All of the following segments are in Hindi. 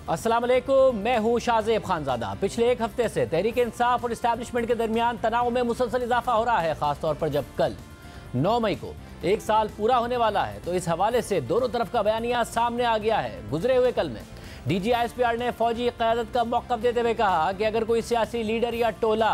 अस्सलाम वालेकुम, मैं हूं शाहजेब खानजादा। पिछले एक हफ्ते से तहरीक इंसाफ और इस्टेब्लिशमेंट के दरमियान तनाव में मुसलसल इजाफा हो रहा है, खासतौर पर जब कल 9 मई को एक साल पूरा होने वाला है। तो इस हवाले से दोनों तरफ का बयानिया सामने आ गया है। गुजरे हुए कल में DGISPR ने फौजी क़यादत का मौक़िफ़ देते हुए कहा कि अगर कोई सियासी लीडर या टोला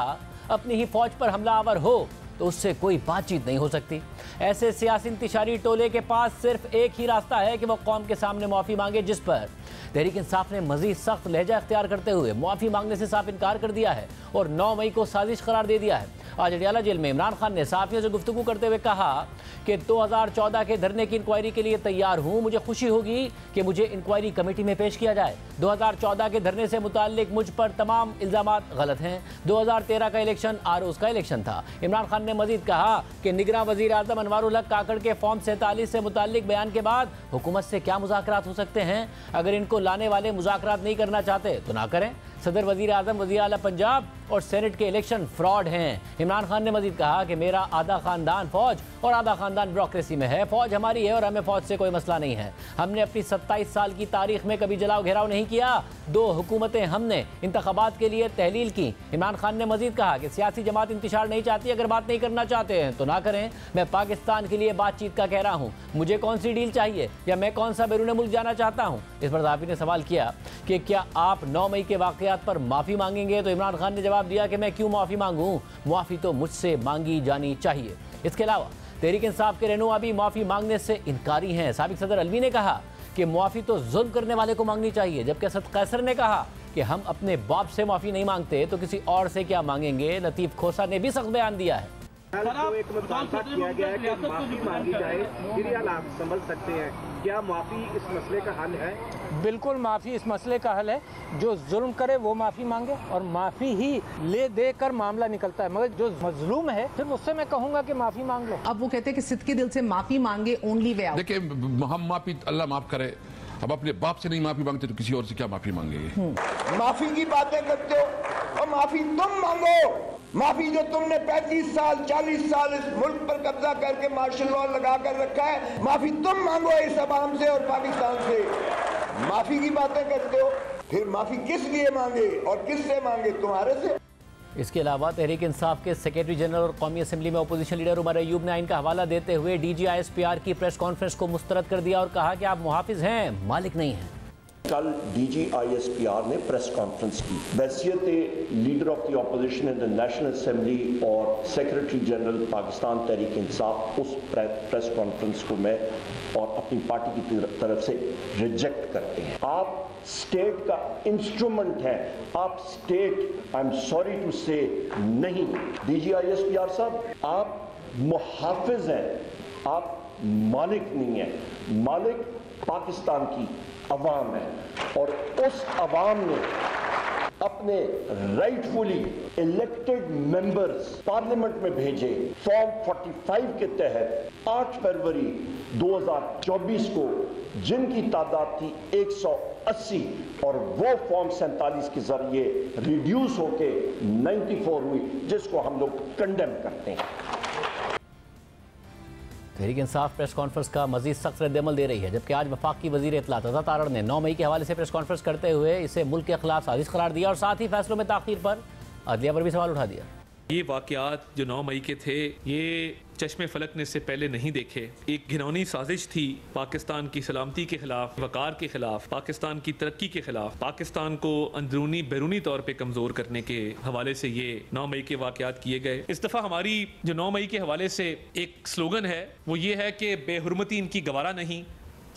अपनी ही फौज पर हमलावर हो तो उससे कोई बातचीत नहीं हो सकती। ऐसे सियासी इंतशारी टोले के पास सिर्फ एक ही रास्ता है कि वो कौम के सामने माफ़ी मांगे, जिस पर तहरीक इंसाफ ने मजीद सख्त लहजा इख्तियार करते हुए माफ़ी मांगने से साफ इनकार कर दिया है और 9 मई को साजिश करार दे दिया है। आज अडियाला जेल में इमरान खान ने सहाफ़ियों से गुफ्तगू करते हुए कहा कि 2014 के धरने की इंक्वायरी के लिए तैयार हूँ। मुझे खुशी होगी कि मुझे इंक्वायरी कमेटी में पेश किया जाए। 2014 के धरने से मुताल्लिक मुझ पर तमाम इल्ज़ामात गलत हैं। 2013 का इलेक्शन आरोज़ का इलेक्शन था। इमरान खान ने मजीद कहा कि निगरान वज़ीर आज़म अनवारुल हक काकड़ के फॉर्म 47 से मुताल्लिक बयान के बाद हुकूमत से क्या मुज़ाकरात हो सकते हैं। अगर इनको लाने वाले मुज़ाकरात नहीं करना चाहते तो ना करें। सदर वज़ीर आज़म, वज़ीर आला पंजाब और सेनेट के इलेक्शन फ्रॉड हैं। इमरान खान ने मजीद कहा कि मेरा आधा ख़ानदान फ़ौज और आधा ख़ानदान ब्यूरोक्रेसी में है। फ़ौज हमारी है और हमें फ़ौज से कोई मसला नहीं है। हमने अपनी 27 साल की तारीख में कभी जलाओ घेराव नहीं किया। 2 हुकूमतें हमने इंतखाबात के लिए तहलील की। इमरान खान ने मजीद कहा कि सियासी जमात इंतशार नहीं चाहती, अगर बात नहीं करना चाहते हैं तो ना करें। मैं पाकिस्तान के लिए बातचीत का कह रहा हूँ। मुझे कौन सी डील चाहिए या मैं कौन सा बैरून मुल्क जाना चाहता हूँ। इस पर सहाफ़ी ने सवाल किया कि क्या आप 9 मई के वाक़यात पर माफ़ी मांगेंगे, तो इमरान खान ने जवाब दिया कि मैं क्यों माफ़ी मांगूं, माफ़ी तो मुझसे मांगी जानी चाहिए। इसके अलावा तहरीक इंसाफ के रहनुमा भी माफ़ी मांगने से इनकारी हैं। साबिक सदर अलवी ने कहा कि माफ़ी तो जुल्म करने वाले को मांगनी चाहिए, जबकि असद कैसर ने कहा कि हम अपने बाप से माफ़ी नहीं मांगते तो किसी और से क्या मांगेंगे। लतीफ़ खोसा ने भी सख्त बयान दिया है। एक मुतालबा किया गया है कि माफी मांगी जाए, फिर आप संभल सकते हैं। क्या माफी इस मसले का हल है? बिल्कुल, माफ़ी इस मसले का हल है। जो जुल्म करे वो माफ़ी मांगे और माफ़ी ही ले दे कर मामला निकलता है, मगर जो मजलूम है फिर उससे मैं कहूँगा कि माफ़ी मांग लो। अब वो कहते हैं कि सिद्के दिल से माफ़ी मांगे, ओनली वे आउट। देखिए, हम माफ़ी अल्लाह माफ़ करे, अब अपने बाप से नहीं माफ़ी मांगते तो किसी और से क्या माफ़ी मांगेंगे। माफ़ी की बातें करते हो और माफ़ी तुम मांगो। माफी जो तुमने 35 साल 40 साल इस मुल्क पर कब्जा करके मार्शल लॉ लगा कर रखा है, माफी तुम मांगो इस अवाम से और पाकिस्तान से। माफी की बातें करते हो, फिर माफी किस लिए मांगे और किस से मांगे? तुम्हारे से। इसके अलावा तहरीक इंसाफ के सेक्रेटरी जनरल और कौमी असम्बली में अपोजिशन लीडर उमर अयूब ने आइन का हवाला देते हुए DGISPR की प्रेस कॉन्फ्रेंस को मुस्तरद कर दिया और कहा कि आप मुहाफिज हैं, मालिक नहीं हैं। कल DGISPR ने प्रेस कॉन्फ्रेंस की हैसियत leader of the opposition in the national assembly और सेक्रेटरी जनरल पाकिस्तान तहरीक इंसाफ। उस प्रेस कॉन्फ्रेंस को मैं और अपनी पार्टी की तरफ से रिजेक्ट करते हैं। आप स्टेट का इंस्ट्रूमेंट है, आप state, I am sorry to say, नहीं। DGISPR साहब, आप मुहाफिज हैं, आप मालिक नहीं हैं। मालिक पाकिस्तान की अवाम है और उस अवाम ने अपने राइटफुली इलेक्टेड मेंबर्स पार्लियामेंट में भेजे। फॉर्म 45 के तहत 8 फरवरी 2024 को जिनकी तादाद थी 180 और वो फॉर्म 47 के जरिए रिड्यूस होके 94 हुई, जिसको हम लोग कंडेम करते हैं। तहरीक इंसाफ प्रेस कॉन्फ्रेंस का मजीद सख्त रद्द-ए-अमल दे रही है, जबकि आज वफाकी वज़ीर इत्तलात रज़ा तारड़ ने 9 मई के हवाले से प्रेस कॉन्फ्रेंस करते हुए इसे मुल्क के खिलाफ साजिश करार दिया और साथ ही फैसलों में ताख़ीर पर अदलिया पर भी सवाल उठा दिया। ये वाक़यात जो 9 मई के थे, ये चश्मे फलक ने इससे पहले नहीं देखे। एक घिनौनी साजिश थी पाकिस्तान की सलामती के खिलाफ, वकार के खिलाफ, पाकिस्तान की तरक्की के खिलाफ, पाकिस्तान को अंदरूनी बैरूनी तौर पे कमज़ोर करने के हवाले से ये 9 मई के वाक़यात किए गए। इस दफ़ा हमारी जो 9 मई के हवाले से एक स्लोगन है, वो ये है कि बेहुरमती इनकी गवारा नहीं,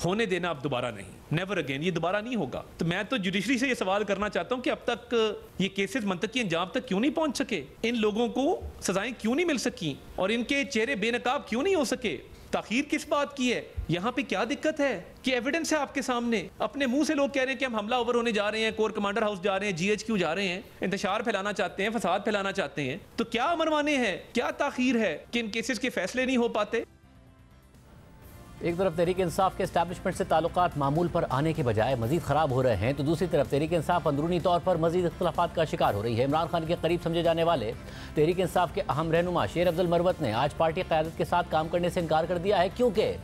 होने देना अब दोबारा नहीं, नेवर अगेन, ये दोबारा नहीं होगा। तो मैं तो जुडिशरी से ये सवाल करना चाहता हूँ कि अब तक ये केसेस मंतकी अंजाम तक क्यों नहीं पहुंच सके, इन लोगों को सजाएं क्यों नहीं मिल सकी और इनके चेहरे बेनकाब क्यों नहीं हो सके? ताखीर किस बात की है? यहाँ पे क्या दिक्कत है कि एविडेंस है आपके सामने, अपने मुंह से लोग कह रहे हैं कि हम हमला ओवर होने जा रहे हैं, कोर कमांडर हाउस जा रहे हैं, GHQ जा रहे हैं, इंतशार फैलाना चाहते हैं, फसाद फैलाना चाहते हैं। तो क्या अमरवाने हैं, क्या ताखीर है कि इन केसेस के फैसले नहीं हो पाते? एक तरफ तहरीक इंसाफ के एस्टैब्लिशमेंट से ताल्लुकात मामूल पर आने के बजाय मजीद ख़राब हो रहे हैं, तो दूसरी तरफ तहरीक इंसाफ अंदरूनी तौर पर मजीद इख्तिलाफात का शिकार हो रही है। इमरान खान के करीब समझे जाने वाले तहरीक इंसाफ के अहम रहनुमा शेर अफजल मरवत ने आज पार्टी क़यादत के साथ काम करने से इनकार कर दिया है, क्योंकि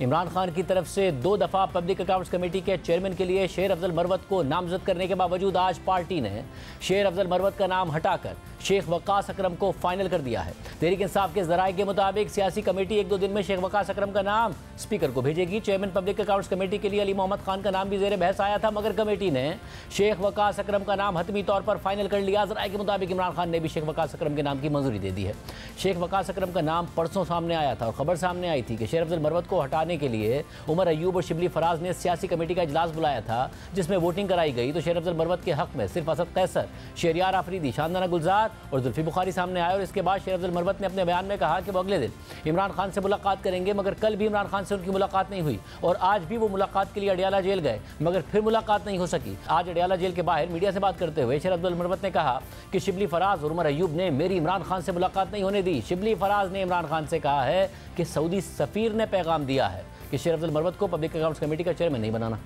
इमरान खान की तरफ से 2 दफ़ा पब्लिक अकाउंट्स कमेटी के चेयरमैन के लिए शेर अफजल मरवत को नामजद करने के बावजूद आज पार्टी ने शेर अफजल मरवत का नाम हटाकर शेख वकास अकरम को फाइनल कर दिया है। तहरीक इंसाफ के ज़राए के मुताबिक सियासी कमेटी 1-2 दिन में शेख वकास अकरम का नाम स्पीकर को भेजेगी। चेयरमैन पब्लिक अकाउंट्स कमेटी के लिए अली मोहम्मद खान का नाम भी ज़ेर बहस आया था, मगर कमेटी ने शेख वकास अकरम का नाम हतमी तौर पर फाइनल कर लिया। ज़राए के मुताबिक इमरान खान ने भी शेख वकास अकरम के नाम की मंजूरी दे दी है। शेख वकास अकरम का नाम परसों सामने आया था और खबर सामने आई थी कि शेर अफजल मरवत को हटाने के लिए उमर अयूब और शिबली फराज ने सियासी कमेटी का इजलास बुलाया था, जिसमें वोटिंग कराई गई। तो शेर अफजल मरवत के हक में सिर्फ असद कैसर, शहरियार आफरीदी, शानदाना गुलजार और जुल्फी बुखारी सामने आए। और इसके बाद शेर अफजल मरवत ने अपने बयान में कहा कि वो अगले दिन इमरान खान से मुलाकात करेंगे, मगर कल भी इमरान खान से उनकी मुलाकात नहीं हुई और आज भी वो मुलाकात के लिए अडियाला जेल गए, मगर फिर मुलाकात नहीं हो सकी। आज अडियाला जेल के बाहर मीडिया से बात करते हुए शेर अफजल मरवत ने कहा कि शिबली फराज और उमर अयूब ने मेरी इमरान खान से मुलाकात नहीं होने दी। शिबली फराज ने इमरान खान से कहा है कि सऊदी सफीर ने पैगाम दिया है कि शेर अफजल मरवत को पब्लिक अकाउंट्स कमेटी का चेयरमैन नहीं बनाना।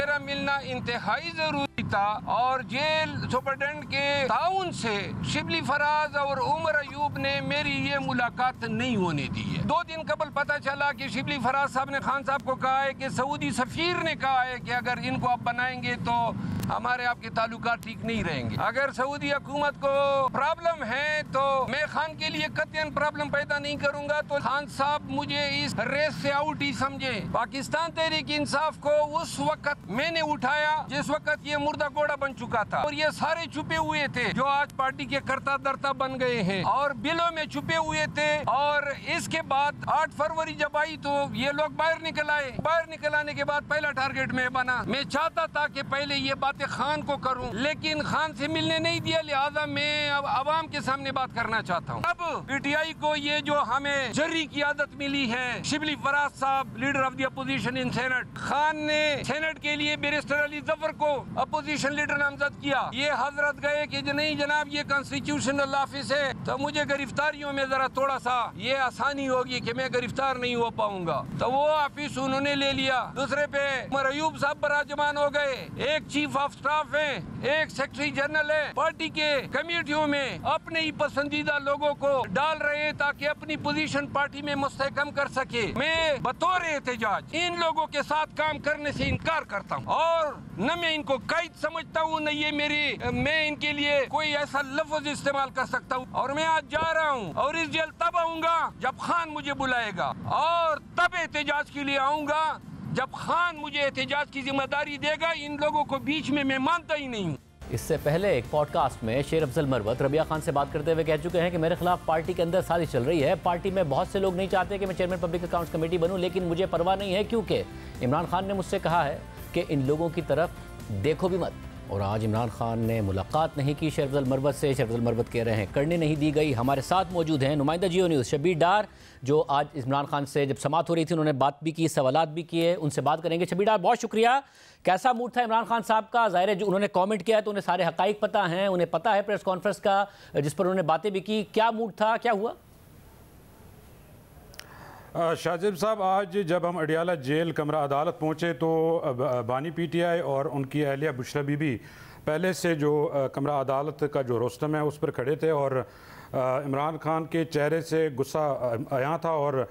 मेरा मिलना इंतहाई जरूरी था और जेल सुपरडेंट के ताउन से शिबली फराज और उमर अयूब ने मेरी ये मुलाकात नहीं होने दी है। 2 दिन कबल पता चला कि शिबली फराज साहब ने खान साहब को कहा है कि सऊदी सफीर ने कहा है कि अगर इनको आप बनाएंगे तो हमारे आपके ताल्लुकात ठीक नहीं रहेंगे। अगर सऊदी हुकूमत को प्रॉब्लम है तो मैं खान के लिए कतई प्रॉब्लम पैदा नहीं करूंगा। तो खान साहब मुझे इस रेस से आउट ही समझे। पाकिस्तान तहरीक इंसाफ को उस वक्त मैंने उठाया जिस वक्त ये मुर्दा घोड़ा बन चुका था और ये सारे छुपे हुए थे जो आज पार्टी के कर्ता दर्ता बन गए हैं और बिलों में छुपे हुए थे। और इसके बाद 8 फरवरी जब आई तो ये लोग बाहर निकल आए। बाहर निकल आने के बाद पहला टारगेट मैं बना। मैं चाहता था कि पहले ये बातें खान को करूं, लेकिन खान से मिलने नहीं दिया, लिहाजा मैं अब आवाम के सामने बात करना चाहता हूं। अब पीटीआई को ये जो हमें जर्री की आदत मिली है, शिबली फराज साहब leader of the opposition in senate, Khan ने सेनेट के लिए बैरिस्टर अली जफर को अपोजिशन लीडर नामजद किया। ये हजरत गए कि नहीं जनाब ये कॉन्स्टिट्यूशनल ऑफिस है तो मुझे गिरफ्तारियों में जरा थोड़ा सा ये आसानी होगी कि मैं गिरफ्तार नहीं हो पाऊंगा, तो वो ऑफिस उन्होंने ले लिया। दूसरे पे उमर अयूब साहब बराजमान हो गए। एक चीफ ऑफ स्टाफ है, एक सेक्रेटरी जनरल है, पार्टी के कमेटियों में अपने ही पसंदीदा लोगों को डाल रहे ताकि अपनी पोजीशन पार्टी में मुस्तहकम कर सके। मैं बतौर एहतजाज इन लोगों के साथ काम करने से इनकार करता हूँ और न मैं इनको कायद समझता हूँ न ये मैं इनके लिए कोई ऐसा लफ्ज इस्तेमाल कर सकता हूँ। और मैं आज जा रहा हूँ और इस जेल तब आऊंगा जब खान मुझे बुलाएगा और तब एहतजाज के लिए आऊंगा जब खान मुझे एहतजाज की जिम्मेदारी देगा। इन लोगों को बीच में मैं मानता ही नहीं हूँ। इससे पहले एक पॉडकास्ट में शेर अफजल मरवत रबिया खान से बात करते हुए कह चुके हैं कि मेरे खिलाफ पार्टी के अंदर साजिश चल रही है। पार्टी में बहुत से लोग नहीं चाहते कि मैं चेयरमैन पब्लिक अकाउंट्स कमेटी बनूं, लेकिन मुझे परवाह नहीं है क्योंकि इमरान खान ने मुझसे कहा है कि इन लोगों की तरफ देखो भी मत। और आज इमरान खान ने मुलाकात नहीं की शेर अफजल मरवत से। शेर अफजल मरवत कह रहे हैं करने नहीं दी गई। हमारे साथ मौजूद हैं नुमाइंदा जियो न्यूज़ शबीर डार, जो आज इमरान खान से जब समात हो रही थी उन्होंने बात भी की, सवालात भी किए, उनसे बात करेंगे। शबीर डार, बहुत शुक्रिया। कैसा मूड था इमरान खान साहब का? ज़ाहिर है जो उन्होंने कमेंट किया है तो उन्हें सारे हकाइक पता हैं, उन्हें पता है प्रेस कॉन्फ्रेंस का जिस पर उन्होंने बातें भी की। क्या मूड था, क्या हुआ? शाहजेब साहब, आज जब हम अडियाला जेल कमरा अदालत पहुँचे तो बानी पीटीआई और उनकी अहलिया बुशरा बीबी पहले से जो कमरा अदालत का जो रोस्टम है उस पर खड़े थे और इमरान खान के चेहरे से गुस्सा आया था और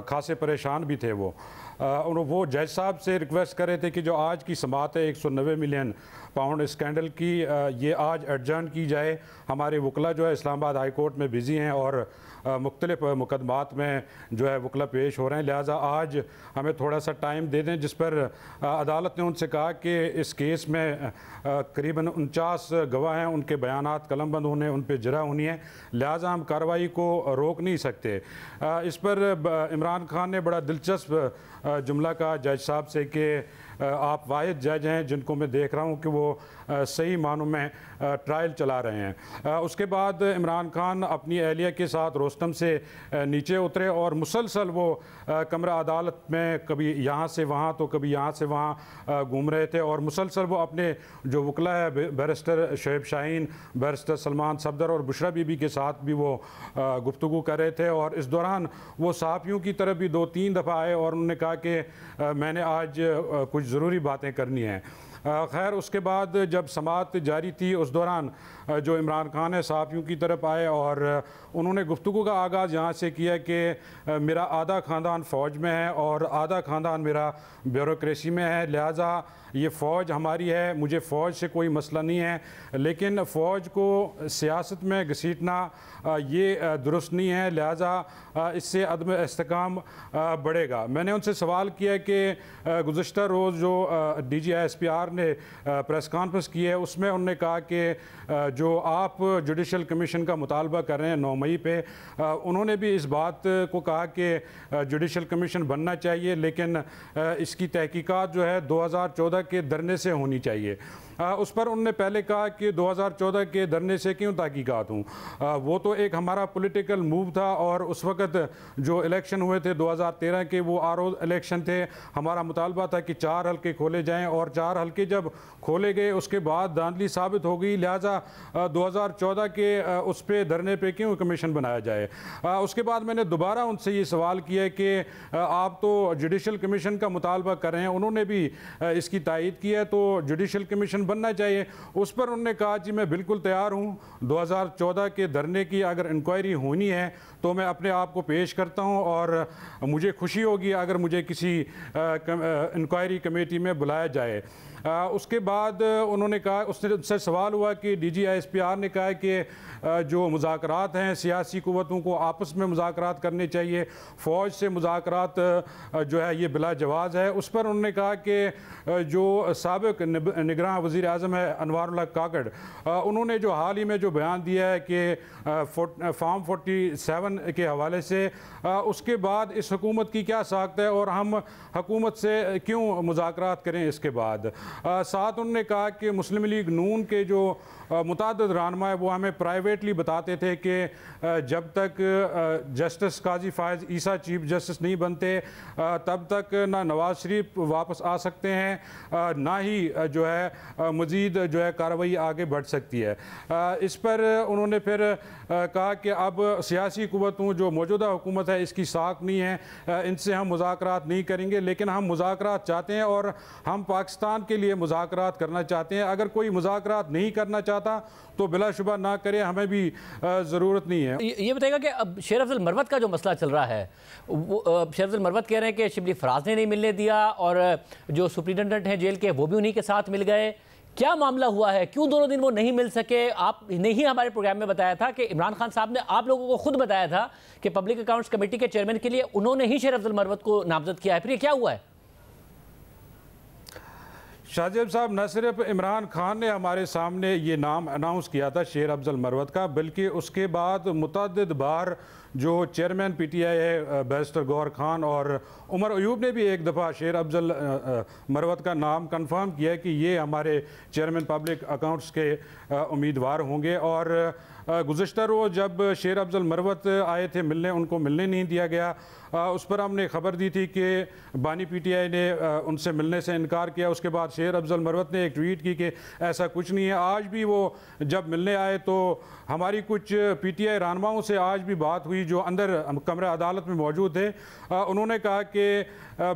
खासे परेशान भी थे और वो जज साहब से रिक्वेस्ट कर रहे थे कि जो आज की समाअत है 190 मिलियन पाउंड स्कैंडल की, ये आज एडजर्न की जाए। हमारे वकला जो है इस्लामाबाद हाई कोर्ट में बिज़ी हैं और मुख्तलिफ मुकदमात में जो है वकला पेश हो रहे हैं, लिहाजा आज हमें थोड़ा सा टाइम दे दें। जिस पर अदालत ने उनसे कहा कि इस केस में करीबन 49 गवाह हैं, उनके बयानात कलमबंद होने, उन पर जरा होनी है, लिहाजा हम कार्रवाई को रोक नहीं सकते। इस पर इमरान खान ने बड़ा दिलचस्प जुमला कहा जज साहब से कि आप वाहिद जज हैं जिनको मैं देख रहा हूँ कि वो सही मानों में ट्रायल चला रहे हैं। उसके बाद इमरान खान अपनी अहलिया के साथ रोस्तम से नीचे उतरे और मुसलसल वो कमरा अदालत में कभी यहाँ से वहाँ तो कभी यहाँ से वहाँ घूम रहे थे और मुसलसल वो अपने जो वकला है बैरिस्टर शोएब शाहीन, बैरिस्टर सलमान सफदर और बुशरा बीबी के साथ भी वो गुफ्तगू कर रहे थे। और इस दौरान वो सहाफ़ियों की तरफ भी 2-3 दफ़ा आए और उन्होंने कहा कि मैंने आज कुछ ज़रूरी बातें करनी हैं। खैर उसके बाद जब समाअत जारी थी उस दौरान जो इमरान खान है सहाफ़ियों की तरफ आए और उन्होंने गुफ्तगू का आगाज़ यहाँ से किया कि मेरा आधा ख़ानदान फ़ौज में है और आधा ख़ानदान मेरा ब्यूरोक्रेसी में है, लिहाजा ये फ़ौज हमारी है, मुझे फ़ौज से कोई मसला नहीं है, लेकिन फ़ौज को सियासत में घसीटना ये दुरुस्त नहीं है, लिहाजा इससे अदम इस्तेकाम बढ़ेगा। मैंने उनसे सवाल किया कि गुज़श्ता रोज़ जो DG ISPR ने प्रेस कॉन्फ्रेंस की है उसमें उन्होंने कहा कि जो आप जुडिशल कमीशन का मुतालबा कर रहे हैं 9 मई पे, उन्होंने भी इस बात को कहा कि जुडिशल कमीशन बनना चाहिए लेकिन इसकी तहकीकात जो है 2014 के धरने से होनी चाहिए। उस पर उन्होंने पहले कहा कि 2014 के धरने से क्यों तहकीकात हूँ, वो तो एक हमारा पॉलिटिकल मूव था और उस वक़्त जो इलेक्शन हुए थे 2013 के वो RO इलेक्शन थे, हमारा मुतालबा था कि 4 हल्के खोले जाएं और 4 हल्के जब खोले गए उसके बाद धांधली साबित हो गई, लिहाजा 2014 के उस पे धरने पे क्यों कमीशन बनाया जाए। उसके बाद मैंने दोबारा उनसे ये सवाल किया कि आप तो जुडिशल कमीशन का मुतालबा कर रहे हैं, उन्होंने भी इसकी तायीद की है, तो जुडिशल कमीशन बनना चाहिए। उस पर उन्होंने कहा जी मैं बिल्कुल तैयार हूँ, 2014 के धरने की अगर इंक्वायरी होनी है तो मैं अपने आप को पेश करता हूँ और मुझे खुशी होगी अगर मुझे किसी इंक्वायरी कमेटी में बुलाया जाए। उसके बाद उन्होंने कहा, उससे सवाल हुआ कि DG ISPR ने कहा कि जो मुज़ाकरात हैं सियासी क़ुव्वतों को आपस में मुज़ाकरात करने चाहिए, फ़ौज से मुज़ाकरात जो है ये बिला जवाज़ है। उस पर उन्होंने कहा कि जो साबिक़ निगरान वज़ीर आज़म है अनवारुल्लाह काकड़, उन्होंने जो हाल ही में जो बयान दिया है कि फॉर्म 47 के हवाले से उसके बाद इस हुकूमत की क्या साख्त है और हम हुकूमत से क्यों मुज़ाकरात करें इसके बाद। साथ उन्होंने कहा कि मुस्लिम लीग नून के जो मुताद्दिद रहनुमा है वो हमें प्राइवेटली बताते थे कि जब तक जस्टिस काजी फायज़ ईसा चीफ जस्टिस नहीं बनते तब तक ना नवाज़ शरीफ वापस आ सकते हैं ना ही जो है मज़ीद जो है कार्रवाई आगे बढ़ सकती है। इस पर उन्होंने फिर कहा कि अब सियासी क़ुव्वतों जो मौजूदा हुकूमत है इसकी साख नहीं है, इनसे हम मुज़ाकरात नहीं करेंगे, लेकिन हम मुज़ाकरात चाहते हैं और हम पाकिस्तान के लिए मुज़ाकरात करना चाहते हैं। अगर कोई मुज़ाकरात नहीं करना चाहता तो बिलाशुबा ना करे, हमें भी ज़रूरत नहीं है। ये बताएगा कि अब शेर अफजल मरवत का जो मसला चल रहा है, वो शेर अफजल मरवत कह रहे हैं कि शिबली फराज ने नहीं मिलने दिया और जो सुप्रिटेंडेंट हैं जेल के वो भी उन्हीं के साथ मिल गए। क्या मामला हुआ है, क्यों दोनों दिन वो नहीं मिल सके? आपने ही हमारे प्रोग्राम में बताया था कि इमरान खान साहब ने आप लोगों को खुद बताया था कि पब्लिक अकाउंट्स कमेटी के चेयरमैन के लिए उन्होंने ही शेर अफजल मरवत को नामजद किया है, फिर ये क्या हुआ है? शाहजेब साहब, न सिर्फ इमरान खान ने हमारे सामने ये नाम अनाउंस किया था शेर अफजल मरवत का, बल्कि उसके बाद मुतअद्दिद बार जो चेयरमैन PTI है बैरिस्टर गौहर खान और उमर अयूब ने भी एक दफ़ा शेर अफजल मरवत का नाम कंफर्म किया कि ये हमारे चेयरमैन पब्लिक अकाउंट्स के उम्मीदवार होंगे। और गुज़श्ता रोज़ जब शेर अफजल मरवत आए थे मिलने, उनको मिलने नहीं दिया गया। उस पर हमने खबर दी थी कि बानी PTI ने उनसे मिलने से इनकार किया। उसके बाद शेर अफजल मरवत ने एक ट्वीट की कि ऐसा कुछ नहीं है। आज भी वो जब मिलने आए तो हमारी कुछ PTI रहनुमाओं से आज भी बात हुई जो अंदर कमरा अदालत में मौजूद थे। उन्होंने कहा कि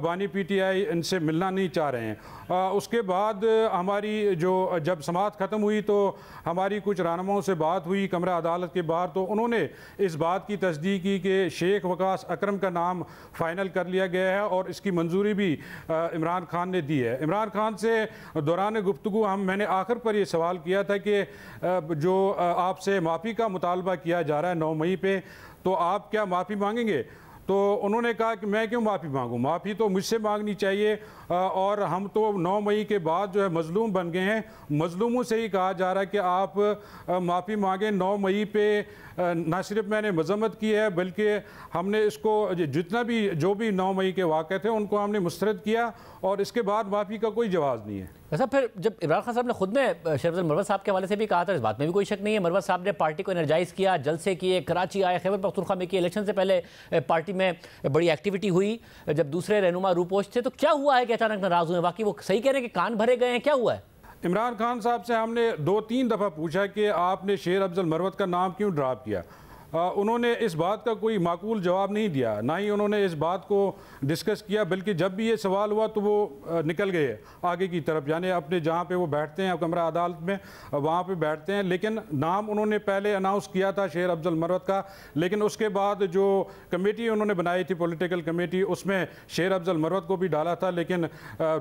बानी PTI इनसे मिलना नहीं चाह रहे हैं। उसके बाद हमारी जो जब समाअत ख़त्म हुई तो हमारी कुछ रहनुमाओं से बात हुई कमरा अदालत के बाहर, तो उन्होंने इस बात की तस्दीक की कि शेख वकास अकरम का नाम फ़ाइनल कर लिया गया है और इसकी मंजूरी भी इमरान खान ने दी है। इमरान खान से दौरान गुफ्तगू मैंने आखिर पर यह सवाल किया था कि जो आपसे माफ़ी का मुतालबा किया जा रहा है 9 मई पे, तो आप क्या माफ़ी मांगेंगे? तो उन्होंने कहा कि मैं क्यों माफ़ी मांगूं, माफ़ी तो मुझसे मांगनी चाहिए और हम तो 9 मई के बाद जो है मजलूम बन गए हैं। मजलूमों से ही कहा जा रहा है कि आप माफ़ी मांगें। 9 मई पे ना सिर्फ मैंने मजम्मत की है बल्कि हमने इसको जितना भी जो भी 9 मई के वाक़े थे उनको हमने मुस्तरद किया और इसके बाद माफ़ी का कोई जवाब नहीं है। वैसा फिर जब इमरान खान साहब ने खुद ने शेर अफजल मरवत साहब के हवाले से भी कहा था, इस बात में भी कोई शक नहीं है, मरवत साहब ने पार्टी को एनर्जाइज किया, जलसे किए, कराची आए, खैबर पख्तूनख्वा में किए, इलेक्शन से पहले पार्टी में बड़ी एक्टिविटी हुई जब दूसरे रहनुमा रूपोश थे। तो क्या हुआ है कि अचानक नाराज़ हुए? बाकी वो सही कह रहे हैं कि कान भरे गए हैं, क्या हुआ है? इमरान खान साहब से हमने 2-3 दफ़ा पूछा कि आपने शेर अफजल मरवत का नाम क्यों ड्रॉप किया। उन्होंने इस बात का कोई माकूल जवाब नहीं दिया, ना ही उन्होंने इस बात को डिस्कस किया, बल्कि जब भी ये सवाल हुआ तो वो निकल गए आगे की तरफ, यानी अपने जहाँ पे वो बैठते हैं कमरा अदालत में वहाँ पे बैठते हैं। लेकिन नाम उन्होंने पहले अनाउंस किया था शेर अफजल मरवत का, लेकिन उसके बाद जो कमेटी उन्होंने बनाई थी पॉलिटिकल कमेटी, उसमें शेर अफजल मरवत को भी डाला था, लेकिन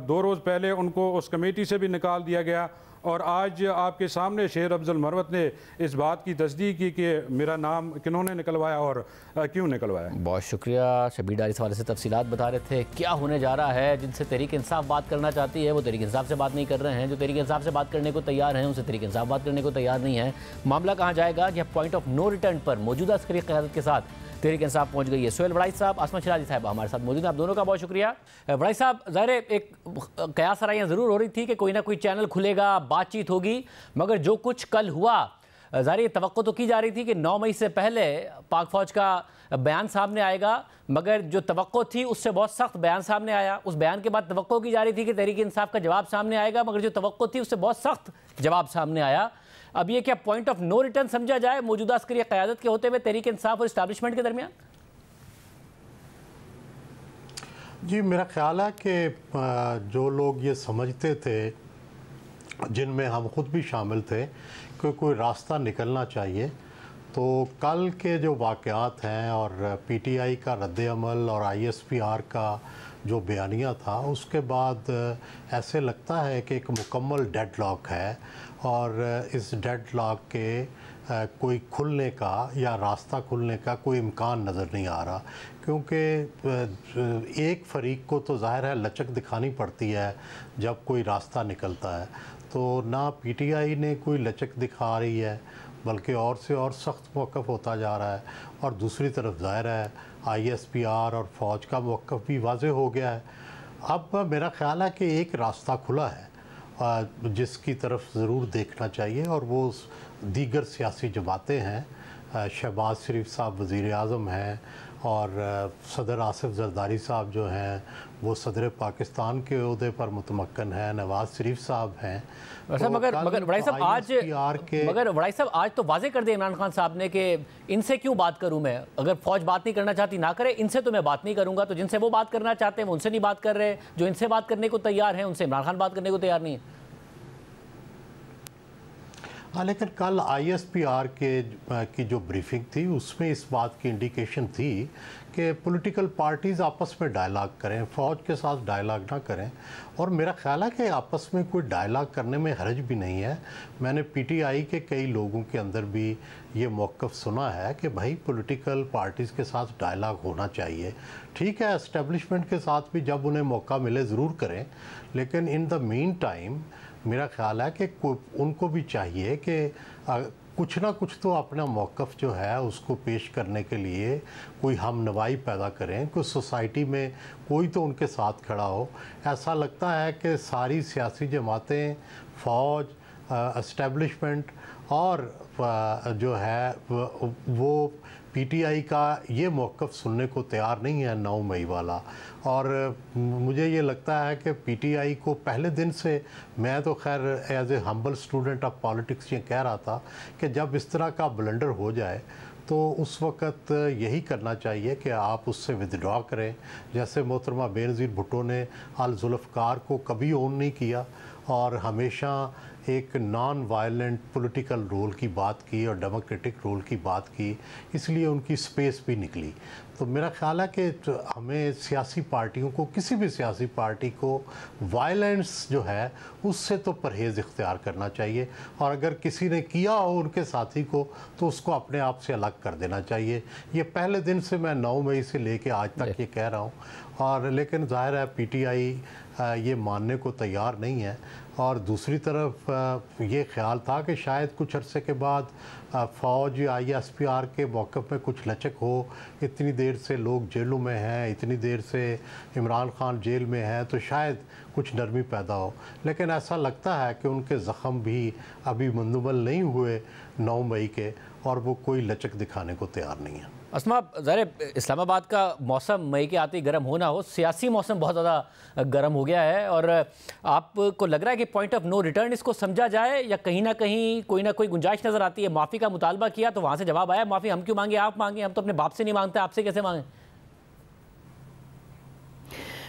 2 रोज़ पहले उनको उस कमेटी से भी निकाल दिया गया। और आज आपके सामने शेर अफजल मरवत ने इस बात की तस्दीक की कि मेरा नाम किन्होंने निकलवाया और क्यों निकलवाया। बहुत शुक्रिया। शबीर डार इस हवाले से तफसीलात बता रहे थे। क्या होने जा रहा है? जिनसे तहरीक इंसाफ बात करना चाहती है वो तहरीक इंसाफ से बात नहीं कर रहे हैं, जो तहरीक इंसाफ से बात करने को तैयार हैं उनसे तहरीक इंसाफ बात करने को तैयार नहीं है। मामला कहाँ जाएगा कि पॉइंट ऑफ नो रिटर्न पर मौजूदा अस्करी क़यादत के साथ तहरीक इंसाफ पहुंच गई है। सोहेल वड़ाई साहब, आसमा शराजी साहब हमारे साथ मौजूद हैं, आप दोनों का बहुत शुक्रिया। वड़ाई साहब, ज़ाहिर एक कयास सराइयाँ ज़रूर हो रही थी कि कोई ना कोई चैनल खुलेगा, बातचीत होगी, मगर जो कुछ कल हुआ ज़ाहिर ये तवक्को तो की जा रही थी कि 9 मई से पहले पाक फ़ौज का बयान सामने आएगा, मगर जो तवक्को थी उससे बहुत सख्त बयान सामने आया। उस बयान के बाद तवक्को की जा रही थी कि तहरीक इंसाफ का जवाब सामने आएगा, मगर जो तवक्को थी उससे बहुत सख्त जवाब सामने आया। अब ये क्या पॉइंट ऑफ नो रिटर्न समझा जाए मौजूदा अस्करी क़यादत के होते हुए तहरीक इंसाफ और इस्टेब्लिशमेंट के दरमियान? जी, मेरा ख्याल है कि जो लोग ये समझते थे, जिनमें हम खुद भी शामिल थे, कि कोई रास्ता निकलना चाहिए, तो कल के जो वाक़यात हैं और पीटीआई का रद्द-ए-अमल और आईएसपीआर का जो बयानिया था, उसके बाद ऐसे लगता है कि एक मुकम्मल डेडलॉक है और इस डेडलॉक के कोई खुलने का या रास्ता खुलने का कोई इम्कान नज़र नहीं आ रहा, क्योंकि एक फ़रीक को तो ज़ाहिर है लचक दिखानी पड़ती है जब कोई रास्ता निकलता है। तो ना पीटीआई ने कोई लचक दिखा रही है, बल्कि और से और सख्त मौक़िफ़ होता जा रहा है, और दूसरी तरफ ज़ाहिर है आईएसपीआर और फ़ौज का मौक़िफ़ भी वाज़ेह हो गया है। अब मेरा ख़्याल है कि एक रास्ता खुला है जिसकी तरफ ज़रूर देखना चाहिए, और वो दीगर सियासी जमातें हैं। शहबाज शरीफ साहब वज़ीर आज़म हैं और सदर आसिफ ज़रदारी साहब जो हैं वो सदर पाकिस्तान के ओहदे पर मुतमक्कन हैं, नवाज़ शरीफ साहब हैं। तो मगर वड़ाई साहब आज तो वाज़ेह कर दिया इमरान खान साहब ने कि इनसे क्यों बात करूं मैं, अगर फ़ौज बात नहीं करना चाहती ना करे, इनसे तो मैं बात नहीं करूंगा। तो जिनसे वो बात करना चाहते हैं वो उनसे नहीं बात कर रहे, जो इनसे बात करने को तैयार हैं उनसे इमरान खान बात करने को तैयार नहीं है। हाँ, लेकिन कल आईएसपीआर की जो ब्रीफिंग थी उसमें इस बात की इंडिकेशन थी कि पॉलिटिकल पार्टीज़ आपस में डायलॉग करें, फ़ौज के साथ डायलॉग ना करें। और मेरा ख्याल है कि आपस में कोई डायलॉग करने में हर्ज भी नहीं है। मैंने पीटीआई के कई लोगों के अंदर भी ये मौक़िफ़ सुना है कि भाई पॉलिटिकल पार्टीज़ के साथ डायलॉग होना चाहिए। ठीक है, एस्टेब्लिशमेंट के साथ भी जब उन्हें मौका मिले ज़रूर करें, लेकिन इन द मीन टाइम मेरा ख़्याल है कि उनको भी चाहिए कि कुछ ना कुछ तो अपना मौक़िफ़ जो है उसको पेश करने के लिए कोई हमनवाई पैदा करें, कोई सोसाइटी में कोई तो उनके साथ खड़ा हो। ऐसा लगता है कि सारी सियासी जमातें, फ़ौज, एस्टेब्लिशमेंट और जो है वो पीटीआई का ये मौक़िफ़ सुनने को तैयार नहीं है 9 मई वाला। और मुझे ये लगता है कि पीटीआई को पहले दिन से, मैं तो खैर as a humble student of politics ये कह रहा था कि जब इस तरह का ब्लंडर हो जाए तो उस वक़्त यही करना चाहिए कि आप उससे विदड्रॉ करें। जैसे मोहतरमा बेनज़ीर भुट्टो ने अल जुल्फ़कार को कभी ओन नहीं किया और हमेशा एक नॉन वायलेंट पॉलिटिकल रोल की बात की और डेमोक्रेटिक रोल की बात की, इसलिए उनकी स्पेस भी निकली। तो मेरा ख्याल है कि हमें सियासी पार्टियों को, किसी भी सियासी पार्टी को वायलेंस जो है उससे तो परहेज़ इख्तियार करना चाहिए, और अगर किसी ने किया हो उनके साथी को तो उसको अपने आप से अलग कर देना चाहिए। ये पहले दिन से मैं 9 मई से लेके आज तक ये कह रहा हूँ, और लेकिन जाहिर है पीटीआई ये मानने को तैयार नहीं है। और दूसरी तरफ ये ख्याल था कि शायद कुछ अरसे के बाद फ़ौज या ISPR के मौक़िफ़ में कुछ लचक हो, इतनी देर से लोग जेलों में हैं, इतनी देर से इमरान खान जेल में है, तो शायद कुछ नरमी पैदा हो। लेकिन ऐसा लगता है कि उनके ज़ख़म भी अभी मुंदमल नहीं हुए 9 मई के, और वो कोई लचक दिखाने को तैयार नहीं है। अस्मा, ज़ाहिर इस्लामाबाद का मौसम मई के आते ही गर्म होना हो, सियासी मौसम बहुत ज़्यादा गर्म हो गया है, और आपको लग रहा है कि पॉइंट ऑफ नो रिटर्न इसको समझा जाए, या कहीं ना कहीं कोई ना कोई गुंजाइश नज़र आती है? माफ़ी का मुतालबा किया तो वहाँ से जवाब आया माफ़ी हम क्यों मांगे, आप मांगे, हम तो अपने बाप से नहीं मांगते, आपसे कैसे मांगे?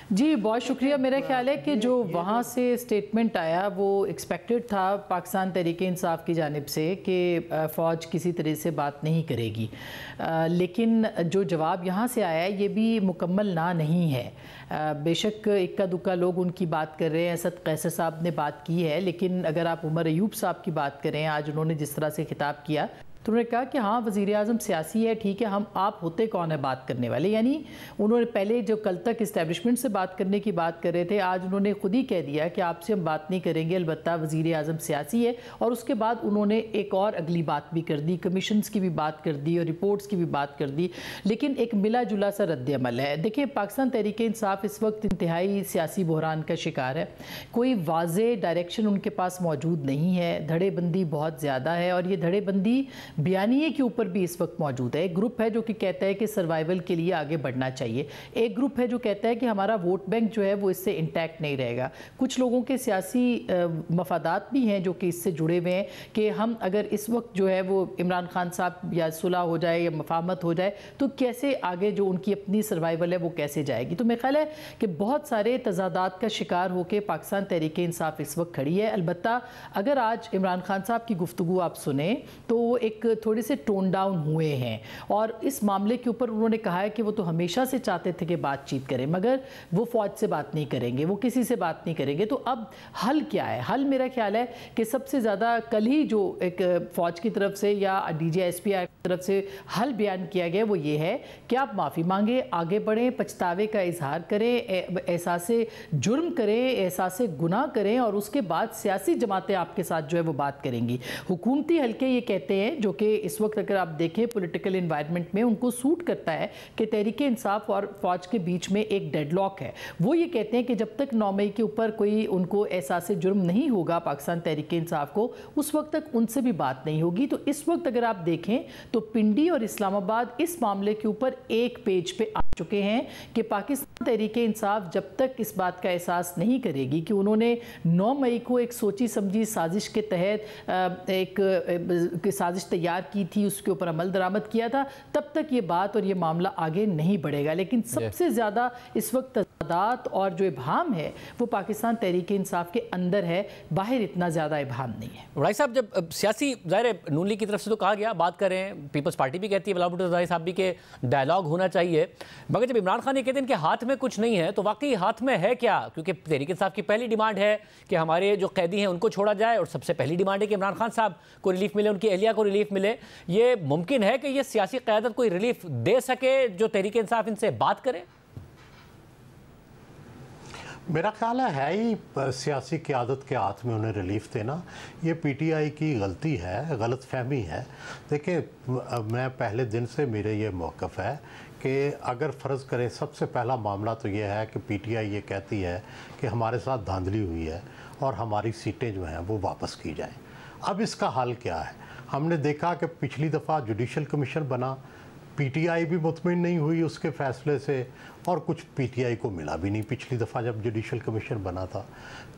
जी बहुत शुक्रिया। मेरा ख्याल है कि जो वहाँ से स्टेटमेंट आया वो एक्सपेक्टेड था पाकिस्तान तहरीक इंसाफ की जानिब से कि फ़ौज किसी तरह से बात नहीं करेगी, लेकिन जो जवाब यहाँ से आया ये भी मुकम्मल ना नहीं है। बेशक इक्का दुक्का लोग उनकी बात कर रहे हैं, असद कैसर साहब ने बात की है, लेकिन अगर आप उमर अयूब साहब की बात करें, आज उन्होंने जिस तरह से खिताब किया तो उन्होंने कहा कि हाँ वज़ीर आज़म सियासी है, ठीक है, हम आप होते कौन है बात करने वाले। यानी उन्होंने पहले जो कल तक इस्टेब्लिशमेंट से बात करने की बात कर रहे थे, आज उन्होंने खुद ही कह दिया कि आपसे हम बात नहीं करेंगे, अलबत्ता वज़ीर आज़म सियासी है। और उसके बाद उन्होंने एक और अगली बात भी कर दी, कमीशंस की भी बात कर दी और रिपोर्ट्स की भी बात कर दी, लेकिन एक मिला जुला सा रद्द-ए-अमल है। देखिए पाकिस्तान तहरीक इंसाफ इस वक्त इंतहाई सियासी बहरान का शिकार है, कोई वाज़े डायरेक्शन उनके पास मौजूद नहीं है, धड़ेबंदी बहुत ज़्यादा है, और ये धड़ेबंदी बयानिए के पर भी इस वक्त मौजूद है। एक ग्रुप है जो कि कहता है कि सर्वाइवल के लिए आगे बढ़ना चाहिए, एक ग्रुप है जो कहता है कि हमारा वोट बैंक जो है वो इससे इंटैक्ट नहीं रहेगा। कुछ लोगों के सियासी मफादात भी हैं जो कि इससे जुड़े हुए हैं कि हम अगर इस वक्त जो है वो इमरान खान साहब या सुलह हो जाए या मफाहमत हो जाए तो कैसे आगे जो उनकी अपनी सर्वाइवल है वो कैसे जाएगी। तो मेरा ख्याल है कि बहुत सारे तजादात का शिकार होकर पाकिस्तान तहरीक इंसाफ इस वक्त खड़ी है। अलबत्ता अगर आज इमरान खान साहब की गुफ्तगू आप सुने तो वो एक थोड़े से टोन डाउन हुए हैं, और इस मामले के ऊपर उन्होंने कहा है कि वो तो हमेशा से चाहते थे कि बातचीत करें, मगर वो फ़ौज से बात नहीं करेंगे, वो किसी से बात नहीं करेंगे। तो अब हल क्या है? हल मेरा ख्याल है कि सबसे ज़्यादा कल ही जो एक फ़ौज की तरफ से या DGSP की तरफ से हल बयान किया गया वो ये है कि आप माफ़ी मांगे, आगे बढ़ें, पछतावे का इजहार करें, एहसास जुर्म करें, एहसास गुनाह करें, और उसके बाद सियासी जमातें आपके साथ जो है वो बात करेंगी। हुकूमती हल्के ये कहते हैं, जो कि इस वक्त अगर आप देखें पॉलिटिकल एनवायरनमेंट में उनको सूट करता है कि तहरीक इंसाफ और फ़ौज के बीच में एक डेडलॉक है। वो ये कहते हैं कि जब तक 9 मई के ऊपर कोई उनको एहसास जुर्म नहीं होगा पाकिस्तान तहरीक इंसाफ को, उस वक्त तक उनसे भी बात नहीं होगी। तो इस वक्त अगर आप देखें तो पिंडी और इस्लामाबाद इस मामले के ऊपर एक पेज पे आ चुके हैं कि पाकिस्तान तहरीक इंसाफ जब तक इस बात का एहसास नहीं करेगी कि उन्होंने 9 मई को एक सोची समझी साजिश के तहत एक साजिश तैयार की थी, उसके ऊपर अमल दरामद किया था, तब तक ये बात और ये मामला आगे नहीं बढ़ेगा। लेकिन सबसे ज़्यादा इस वक्त तजादात और जो इबहम है वो पाकिस्तान तहरीक इंसाफ के अंदर है, बाहर इतना ज़्यादा इबहम नहीं है। भाई साहब, जब सियासी ज़ाहिर नून लीग की तरफ से तो कहा गया, बात करें, पीपल्स पार्टी भी कहती है, बिलावल भुट्टो ज़रदारी साहब भी के डायलॉग होना चाहिए, मगर जब इमरान खान ये कहते हैं कि हाथ में कुछ नहीं है, तो वाकई हाथ में है क्या? क्योंकि तहरीक इंसाफ की पहली डिमांड है कि हमारे जो कैदी हैं उनको छोड़ा जाए, और सबसे पहली डिमांड है कि इमरान खान साहब को रिलीफ मिले, उनकी अहलिया को रिलीफ मिले। ये मुमकिन है कि ये सियासी क़यादत कोई रिलीफ दे सके जो तहरीक इंसाफ इनसे बात करे? मेरा ख्याल है ही सियासी क़यादत के हाथ में उन्हें रिलीफ देना, ये PTI की गलती है, गलत फहमी है। देखिए मैं पहले दिन से मेरे ये मौक़िफ़ है कि अगर फ़र्ज़ करें, सबसे पहला मामला तो ये है कि PTI ये कहती है कि हमारे साथ धांधली हुई है और हमारी सीटें जो हैं वो वापस की जाएं। अब इसका हल क्या है? हमने देखा कि पिछली दफ़ा जुडिशल कमीशन बना, PTI भी मुतमिन नहीं हुई उसके फ़ैसले से, और कुछ पीटीआई को मिला भी नहीं पिछली दफ़ा जब जुडिशल कमीशन बना था।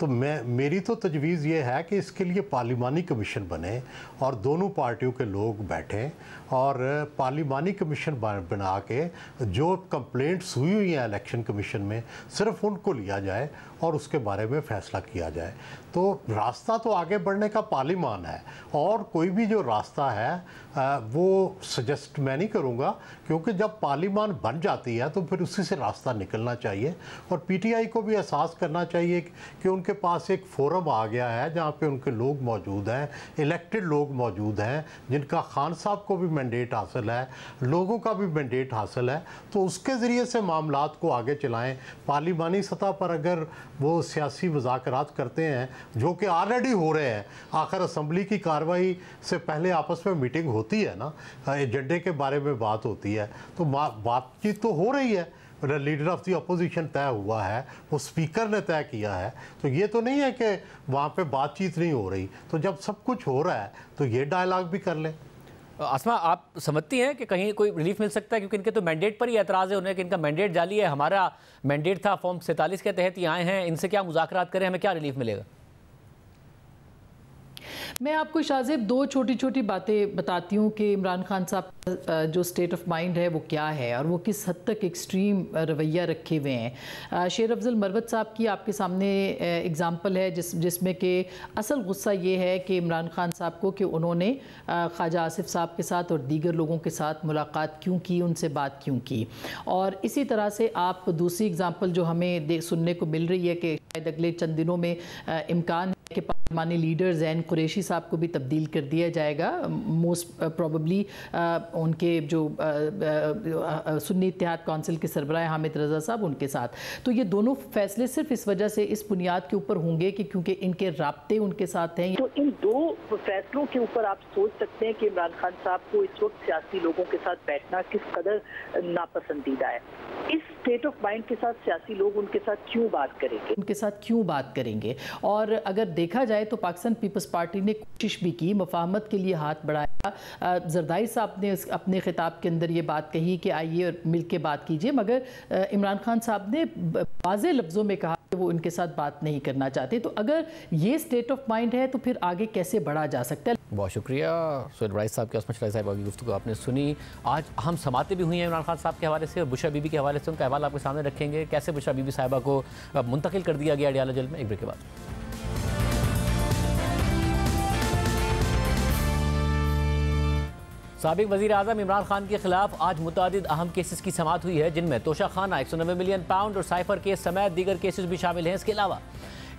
तो मेरी तो तजवीज़ ये है कि इसके लिए पार्लिमानी कमीशन बने और दोनों पार्टियों के लोग बैठें और पार्लिमानी कमीशन बना के जो कंप्लेंट्स हुई हैं इलेक्शन कमीशन में सिर्फ उनको लिया जाए और उसके बारे में फ़ैसला किया जाए। तो रास्ता तो आगे बढ़ने का पार्लिमान है और कोई भी जो रास्ता है वो सजेस्ट मैं नहीं करूँगा, क्योंकि जब पार्लिमान बन जाती है तो फिर उसी से रास्ता निकलना चाहिए। और पीटीआई को भी एहसास करना चाहिए कि उनके पास एक फोरम आ गया है जहाँ पे उनके लोग मौजूद हैं, इलेक्टेड लोग मौजूद हैं, जिनका खान साहब को भी मैंडेट हासिल है, लोगों का भी मैंडेट हासिल है, तो उसके ज़रिए से मामलात को आगे चलाएँ। पार्लिमानी सतह पर अगर वो सियासी मुज़ाकरात करते हैं जो कि ऑलरेडी हो रहे हैं, आखिर असम्बली की कार्रवाई से पहले आपस में मीटिंग होती है ना, एजेंडे के बारे में बात होती है, तो बातचीत तो हो रही है, लीडर ऑफ द अपोजिशन तय हुआ है, वो स्पीकर ने तय किया है, तो ये तो नहीं है कि वहाँ पे बातचीत नहीं हो रही। तो जब सब कुछ हो रहा है तो ये डायलॉग भी कर लें। आसमा, आप समझती हैं कि कहीं कोई रिलीफ मिल सकता है, क्योंकि इनके तो मैंडेट पर ही एतराज़ है उन्हें कि इनका मैंडेट जाली है, हमारा मैंडेट था फॉर्म 47 के तहत ये आए हैं, इनसे क्या मुज़ाकरात करें, हमें क्या रिलीफ मिलेगा? मैं आपको शाहजेब दो छोटी छोटी बातें बताती हूँ कि इमरान खान साहब का जो स्टेट ऑफ माइंड है वो क्या है और वो किस हद तक एक्सट्रीम रवैया रखे हुए हैं। शेर अफजल मरवत साहब की आपके सामने एग्ज़ाम्पल है जिसमें कि असल गुस्सा ये है कि इमरान खान साहब को कि उन्होंने ख्वाजा आसिफ साहब के साथ और दीगर लोगों के साथ मुलाकात क्यों की, उनसे बात क्यों की। और इसी तरह से आप दूसरी एग्ज़ाम्पल जो हमें सुनने को मिल रही है कि शायद अगले चंद दिनों में इम्कान है कि पार्लिमानी लीडर ज़ैन कुरैशी साहब को भी तब्दील कर दिया जाएगा, मोस्ट प्रोबेबली उनके जो सुन्नी इत्तेहाद काउंसिल के सरबराह हामिद रज़ा साहब उनके साथ। तो ये दोनों फैसले सिर्फ इस वजह से इस बुनियाद के ऊपर होंगे कि क्योंकि इनके राब्ते उनके साथ हैं। तो इन दो फैसलों के ऊपर आप सोच सकते हैं कि इमरान खान साहब को इस वक्त सियासी लोगों के साथ बैठना किस कदर नापसंदीदा है। इस स्टेट ऑफ माइंड के साथ सियासी लोग उनके साथ क्यों बात करेंगे, और अगर देखा जाए तो पाकिस्तान पीपल्स पार्टी ने कोशिश भी की, मुफाहमत के लिए हाथ बढ़ाया। जरदारी साहब ने अपने खिताब के अंदर ये बात कही कि आइए और मिल के बात कीजिए, मगर इमरान खान साहब ने वाज़े लफ्ज़ों में कहा कि वो इनके साथ बात नहीं करना चाहते। तो अगर ये स्टेट ऑफ माइंड है तो फिर आगे कैसे बढ़ा जा सकता है। बहुत शुक्रिया सैयद राइस साहब के, असमत राइस साहब की गुफ्तगू आपने सुनी। आज अहम समातें भी हुई हैं इमरान खान साहब के हवाले से और बुशरा बीबी के हवाले से, उनका अहवाल आपके सामने रखेंगे, कैसे बुशरा बीबी साहिबा को मुंतकिल कर दिया गया अडियाला जेल में। एक ब्रेक के बाद साबिक वज़ीर आज़म इमरान खान के खिलाफ आज मुतादिद अहम केसेस की समाअत हुई है, जिनमें तोशा खाना, 190 मिलियन पाउंड और साइफर केस समेत दीगर केसेस भी शामिल हैं। इसके अलावा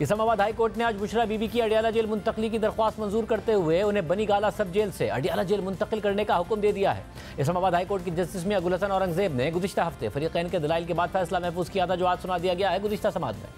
इस्लामाबाद हाई कोर्ट ने आज बुशरा बीबी की अडियाला जेल मुंतकली की दरख्वास्त मंजूर करते हुए उन्हें बनी गाला सब जेल से अडियाला जेल मुंतकिल करने का हुक्म दे दिया है। इस्लामाबाद हाई कोर्ट की जस्टिस मियां गुल हसन औरंगजेब ने गुज़िश्ता हफ्ते फरीक़ैन के दलाइल के बाद फैसला महफूज किया था, जो आज सुना दिया गया है। गुज़िश्ता समाअत में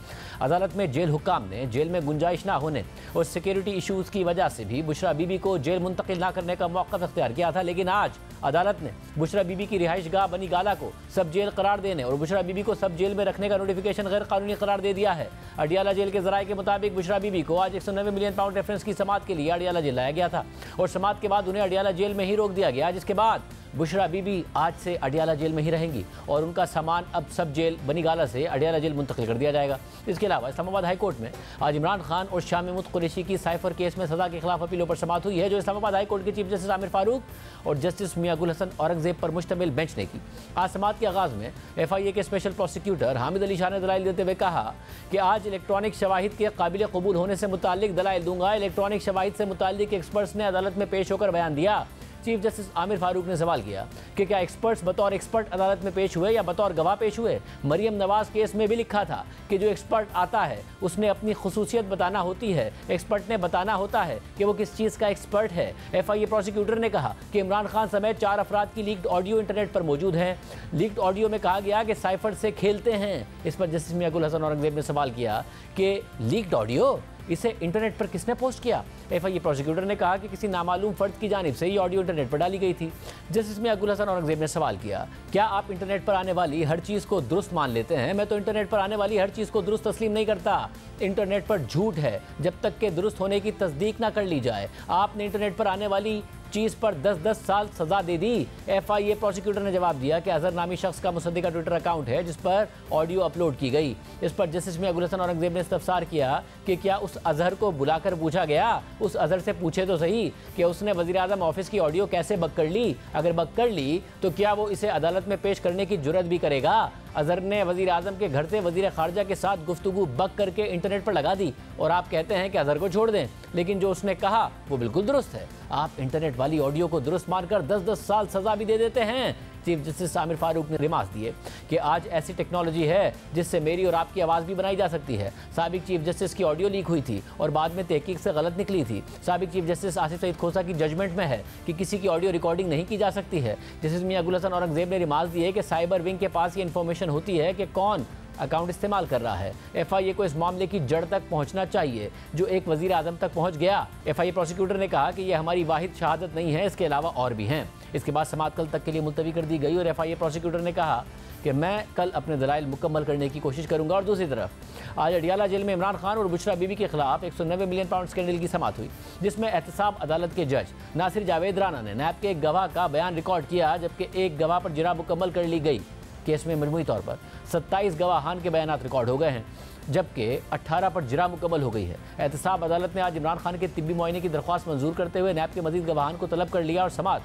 अदालत में जेल हुक्काम ने जेल में गुंजाइश ना होने और सिक्योरिटी इशूज़ की वजह से भी बुशरा बीबी को जेल मुंतकिल ना करने का मौक़िफ़ इख्तियार किया था, लेकिन आज अदालत ने बुशरा बीबी की रिहाइश गाह बनी गाला को सब जेल करार देने और बुशरा बीबी को सब जेल में रखने का नोटिफिकेशन गैर कानूनी करार दे दिया है। अडियाला जेल के ज़राए के मुताबिक बुशरा बीबी को आज 190 मिलियन पाउंड रेफरेंस की समाअत के लिए अडियाला जेल लाया गया था और समाअत के बाद उन्हें अडियाला जेल में ही रोक दिया गया, जिसके बाद बुशरा बीबी आज से अडियाला जेल में ही रहेंगी और उनका सामान अब सब जेल बनी गाला से अडियाला जेल मुंतकिल कर दिया जाएगा। इसके अलावा इस्लामाबाद हाई कोर्ट में आज इमरान खान और शाह महमूद कुरैशी की साइफर केस में सज़ा के खिलाफ अपीलों पर समाअत हुई है, जो इस्लामाबाद हाई कोर्ट के चीफ जस्टिस आमिर फारूक और जस्टिस मियां गुल हसन औरंगजेब पर मुश्तमिल बेंच ने की। आज समाअत के आगाज़ में FIA के स्पेशल प्रोसिक्यूटर हामिद अली शाह ने दलाइल देते हुए कहा कि आज इलेक्ट्रॉनिक शवाहिद के काबिल कबूल होने से मुताल्लिक दलाइल दूंगा। इलेक्ट्रॉनिक शवाहिद से मुताल्लिक एक्सपर्ट्स ने अदालत में पेश होकर बयान दिया। चीफ जस्टिस आमिर फारूक ने सवाल किया कि क्या एक्सपर्ट्स बतौर एक्सपर्ट अदालत में पेश हुए या बतौर गवाह पेश हुए। मरियम नवाज केस में भी लिखा था कि जो एक्सपर्ट आता है उसने अपनी खुसूसियत बताना होती है, एक्सपर्ट ने बताना होता है कि वो किस चीज़ का एक्सपर्ट है। FIA प्रोसिक्यूटर ने कहा कि इमरान खान समेत 4 अफराद की लीक्ड ऑडियो इंटरनेट पर मौजूद हैं। लीक्ड ऑडियो में कहा गया कि साइफर से खेलते हैं। इस पर जस्टिस मियां गुल हसन औरंगजेब ने सवाल किया कि लीक्ड ऑडियो, इसे इंटरनेट पर किसने पोस्ट किया। FIA प्रोसिक्यूटर ने कहा कि किसी नामालूम फर्द की जानिब से ये ऑडियो इंटरनेट पर डाली गई थी। जस्टिस मियां गुल हसन औरंगजेब ने सवाल किया, क्या आप इंटरनेट पर आने वाली हर चीज़ को दुरुस्त मान लेते हैं। मैं तो इंटरनेट पर आने वाली हर चीज़ को दुरुस्त तस्लीम नहीं करता। इंटरनेट पर झूठ है जब तक कि दुरुस्त होने की तस्दीक ना कर ली जाए। आपने इंटरनेट पर आने वाली चीज़ पर 10-10 साल सजा दे दी। FIA प्रोसिक्यूटर ने जवाब दिया कि अजहर नामी शख्स का मुसद्दिका ट्विटर अकाउंट है जिस पर ऑडियो अपलोड की गई। इस पर जस्टिस मियां गुल हसन औरंगजेब ने इस्तफसार किया कि क्या उस अजहर को बुलाकर पूछा गया? उस अजहर से पूछे तो सही कि उसने वज़ीर आज़म ऑफिस की ऑडियो कैसे बक कर ली। अगर बक कर ली तो क्या वो इसे अदालत में पेश करने की जुर्रत भी करेगा? अजहर ने वज़ीर आज़म के घर से वज़ीर ख़ारजा के साथ गुफ्तगू बक करके इंटरनेट पर लगा दी और आप कहते हैं कि अजहर को छोड़ दें, लेकिन जो उसने कहा वो बिल्कुल दुरुस्त है। आप इंटरनेट वाली ऑडियो को दुरुस्त मानकर 10-10 साल सजा भी दे देते हैं। चीफ जस्टिस आमिर फारूक ने रिमार्क दिए कि आज ऐसी टेक्नोलॉजी है जिससे मेरी और आपकी आवाज़ भी बनाई जा सकती है। साबिक चीफ जस्टिस की ऑडियो लीक हुई थी और बाद में तहकीक से गलत निकली थी। साबिक चीफ जस्टिस आसिफ सईद खोसा की जजमेंट में है कि किसी की ऑडियो रिकॉर्डिंग नहीं की जा सकती है। जस्टिस मियां गुल हसन औरंगजेब ने रिमार्क दिए कि साइबर विंग के पास ये इन्फॉर्मेशन होती है कि कौन अकाउंट इस्तेमाल कर रहा है। FIA को इस मामले की जड़ तक पहुंचना चाहिए जो एक वज़ीर आज़म तक पहुंच गया। FIA प्रोसिक्यूटर ने कहा कि यह हमारी वाहिद शहादत नहीं है, इसके अलावा और भी हैं। इसके बाद समाअत कल तक के लिए मुलतवी कर दी गई और FIA प्रोसिक्यूटर ने कहा कि मैं कल अपने दलाइल मुकम्मल करने की कोशिश करूंगा। और दूसरी तरफ आज अडियाला जेल में इमरान खान और बुशरा बीबी के खिलाफ 190 मिलियन पाउंड स्कैंडल की समाअत हुई, जिसमें एहतसाब अदालत के जज नासिर जावेद राना ने नैब के एक गवाह का बयान रिकॉर्ड किया, जबकि एक गवाह पर जिरा मुकम्मल कर ली गई। केस में मजमूई तौर पर 27 गवाहान के बयानात रिकॉर्ड हो गए हैं, जबकि 18 पर जिरा मुकम्मल हो गई है। एहतसाब अदालत ने आज इमरान खान के तिब्बी मुआयने की दरख्वास्त मंजूर करते हुए नैब के मजीद गवाहान को तलब कर लिया और समाअत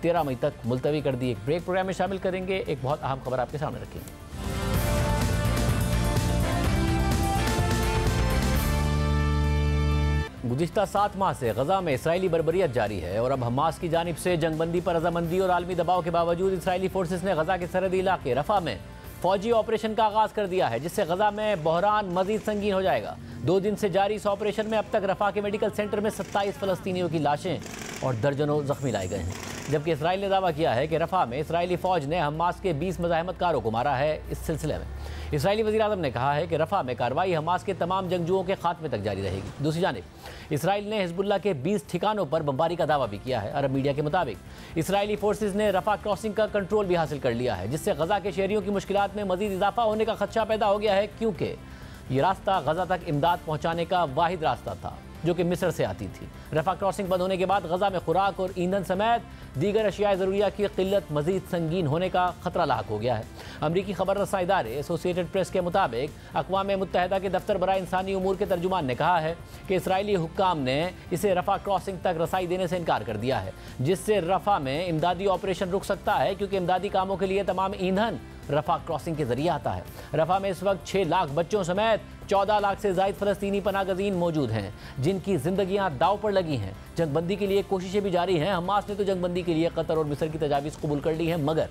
13 मई तक मुलतवी कर दी। एक ब्रेक प्रोग्राम में शामिल करेंगे, एक बहुत अहम खबर आपके सामने रखेंगे। गुज़िश्ता 7 माह से गजा में इसराइली बर्बरियत जारी है और अब हमास की जानिब से जंगबंदी पर रजामंदी और आलमी दबाव के बावजूद इसराइली फोर्सेस ने गजा के सरहदी इलाके रफा में फौजी ऑपरेशन का आगाज़ कर दिया है, जिससे गजा में बहरान मजीद संगीन हो जाएगा। 2 दिन से जारी इस ऑपरेशन में अब तक रफा के मेडिकल सेंटर में 27 फ़लस्तीनियों की लाशें और दर्जनों जख्मी लाए गए हैं, जबकि इसराइल ने दावा किया है कि रफा में इसराइली फ़ौज ने हमास के 20 मज़ाहमतकारों को मारा है। इस सिलसिले में इसराइली वज़ीर आज़म ने कहा है कि रफा में कार्रवाई हमास के तमाम जंगजुओं के खात्मे तक जारी रहेगी। दूसरी जानिब इसराइल ने हिजबुल्लाह के 20 ठिकानों पर बमबारी का दावा भी किया है। अरब मीडिया के मुताबिक इसराइली फोर्सेज ने रफा क्रॉसिंग का कंट्रोल भी हासिल कर लिया है, जिससे गजा के शहरियों की मुश्किलात में मजीद इजाफा होने का खदशा पैदा हो गया है, क्योंकि ये रास्ता गजा तक इमदाद पहुँचाने का वाहिद रास्ता था जो कि मिस्र से आती थी। रफा क्रॉसिंग बंद होने के बाद गजा में खुराक और ईंधन समेत दीगर अशिया ज़रूरिया की किल्लत मजीद संगीन होने का खतरा लाक हो गया है। अमरीकी खबर रसा इदारे एसोसिएटेड प्रेस के मुताबिक अक़वाम मुत्तहिदा के दफ्तर बराए इंसानी उमूर के तर्जुमान ने कहा है कि इसराइली हुक्काम ने इसे रफा क्रॉसिंग तक रसाई देने से इनकार कर दिया है, जिससे रफा में इमदादी ऑपरेशन रुक सकता है, क्योंकि इमदादी कामों के लिए तमाम ईंधन रफा क्रॉसिंग के जरिए आता है। रफा में इस वक्त 6 लाख बच्चों समेत 14 लाख से ज़ायद फ़लस्तीनी पनागज़ीन मौजूद हैं, जिनकी ज़िंदगियाँ दाव पर लगी हैं। जंगबंदी के लिए कोशिशें भी जारी हैं। हमास ने तो जंगबंदी के लिए कतर और मिस्र की तजावीज़ कबूल कर ली है, मगर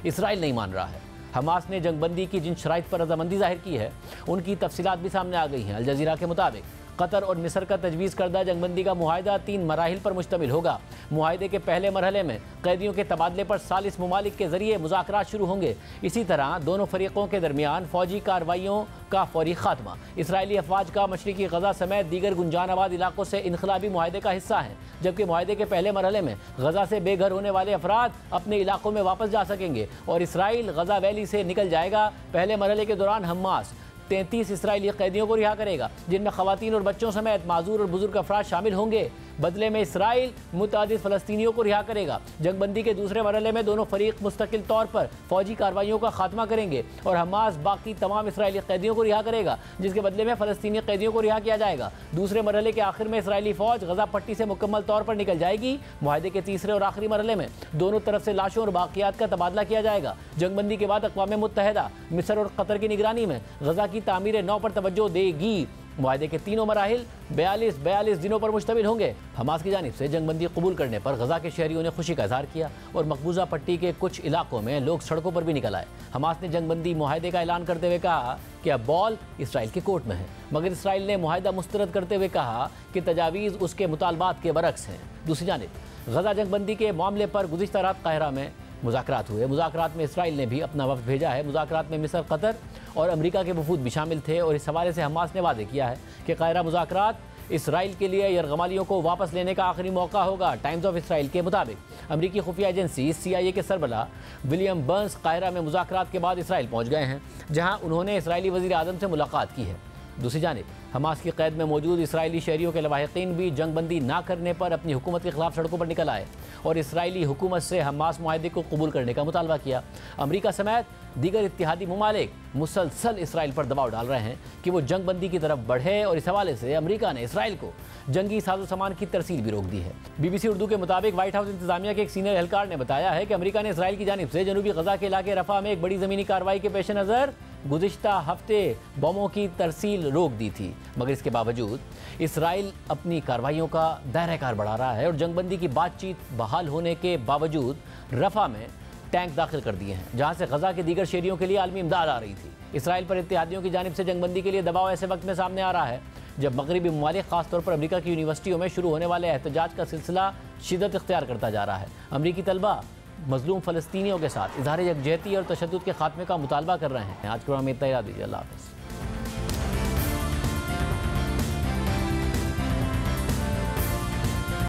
इसराइल नहीं मान रहा है। हमास ने जंगबंदी की जिन शराइत पर रजामंदी जाहिर की है, उनकी तफसीलात भी सामने आ गई हैं। अल जज़ीरा के मुताबिक कतर और मिस्र का तजवीज़ करदा जंगबंदी का मुआहिदा 3 मराहिल पर मुश्तमिल होगा। मुआहिदे के पहले मरहले में कैदियों के तबादले पर सालिस ममालिक के जरिए मुज़ाकरात शुरू होंगे। इसी तरह दोनों फरीकों के दरमियान फौजी कार्रवाइयों का फौरी खात्मा इसराइली अफवाज का मशरिकी गजा समेत दीगर गुंजानाबाद इलाकों से इनखलाबी मुआहिदे का हिस्सा है, जबकि मुआहिदे के पहले मरहले में गजा से बेघर होने वाले अफराद अपने इलाकों में वापस जा सकेंगे और इसराइल गजा वैली से निकल जाएगा। पहले मरहले के दौरान हमास 33 इसराइली कैदियों को रिहा करेगा, जिनमें खवातीन और बच्चों समेत माजूर और बुजुर्ग अफराद शामिल होंगे। बदले में इसराइल मुतअद्दिद फ़लस्तीनियों को रिहा करेगा। जंगबंदी के दूसरे मरहले में दोनों फरीक मुस्तकिल तौर पर फौजी कार्रवाइयों का खात्मा करेंगे और हमास बाकी तमाम इसराइली कैदियों को रिहा करेगा, जिसके बदले में फ़लस्तीनी कैदियों को रिहा किया जाएगा। दूसरे मरहले के आखिर में इसराइली फ़ौज गजा पट्टी से मुकम्मल तौर पर निकल जाएगी। मुआहिदे के तीसरे और आखिरी मरहले में दोनों तरफ से लाशों और बाकियात का तबादला किया जाएगा। जंगबंदी के बाद अक़वाम मुत्तहिदा मिस्र और कतर की निगरानी में गजा की तामीर नौ पर तवज्जो देगी। मुआहिदे के तीनों मराहिल 42 दिनों पर मुश्तमिल होंगे। हमास की जानिब से जंगबंदी कबूल करने पर गजा के शहरियों ने खुशी का इजहार किया और मकबूजा पट्टी के कुछ इलाकों में लोग सड़कों पर भी निकल आए। हमास ने जंगबंदी मुआहिदे का ऐलान करते हुए कहा कि अब बॉल इसराइल के कोर्ट में है, मगर इसराइल ने मुआहिदा मुस्तरद करते हुए कहा कि तजावीज़ उसके मुतालबात के बरक्स हैं। दूसरी जानिब गजा जंगबंदी के मामले पर गुज़िश्ता रात काहिरा में मुज़ाकरात हुए। मुज़ाकरात में इसराइल ने भी अपना वफ़द भेजा है। मुज़ाकरात में मिस्र, कतर और अमेरिका के वफूद भी शामिल थे और इस हवाले से हमास ने वादे किया है कि काहिरा मुज़ाकरात इसराइल के लिए यरगमालियों को वापस लेने का आखिरी मौका होगा। टाइम्स ऑफ इसराइल के मुताबिक अमेरिकी खुफिया एजेंसी CIA के सरबला विलियम बर्न्स काहिरा में मुज़ाकरात के बाद इसराइल पहुँच गए हैं, जहाँ उन्होंने इसराइली वज़ीर आज़म से मुलाकात की है। दूसरी जानिब हमास की कैद में मौजूद इसराइली शहरियों के लवाहिकीन भी जंगबंदी ना करने पर अपनी हुकूमत के खिलाफ सड़कों पर निकल आए और इसराइली हुकूमत से हमास मुआहदे को कबूल करने का मुतालबा किया। अमरीका समेत दीगर इत्तेहादी ममालिक मुसलसल इसराइल पर दबाव डाल रहे हैं कि वो जंगबंदी की तरफ बढ़े और इस हवाले से अमरीका ने इसराइल को जंगी साजो सामान की तरसील भी रोक दी है। BBC उर्दू के मुताबिक व्हाइट हाउस इंतजामिया के एक सीनियर एहलकार ने बताया है कि अमरीका ने इसराइल की जानिब से जनूबी गजा के इलाके रफा में एक बड़ी ज़मीनी कार्रवाई के पेश नज़र गुज़िश्ता हफ्ते बमों की तरसील रोक दी थी, मगर इसके बावजूद इसराइल अपनी कार्रवाइयों का दायरा कार बढ़ा रहा है और जंगबंदी की बातचीत बहाल होने के बावजूद रफा में टैंक दाखिल कर दिए हैं, जहां से गजा के दीगर शहरियों के लिए आलमी इमदाद आ रही थी। इसराइल पर इत्तेहादियों की जानिब से जंगबंदी के लिए दबाव ऐसे वक्त में सामने आ रहा है जब मगरबी ममालिक खासतौर पर अमरीका की यूनिवर्सिटियों में शुरू होने वाले एहतजाज का सिलसिला शिद्दत इख्तियार करता जा रहा है। अमरीकी तलबा मजलूम फ़लस्तीनियों के साथ इजहार यकजहती और तशद्दुद के खात्मे का मुतालबा कर रहे हैं। आज के प्रोग्राम में इतना ही। अल्लाह हाफ़िज़।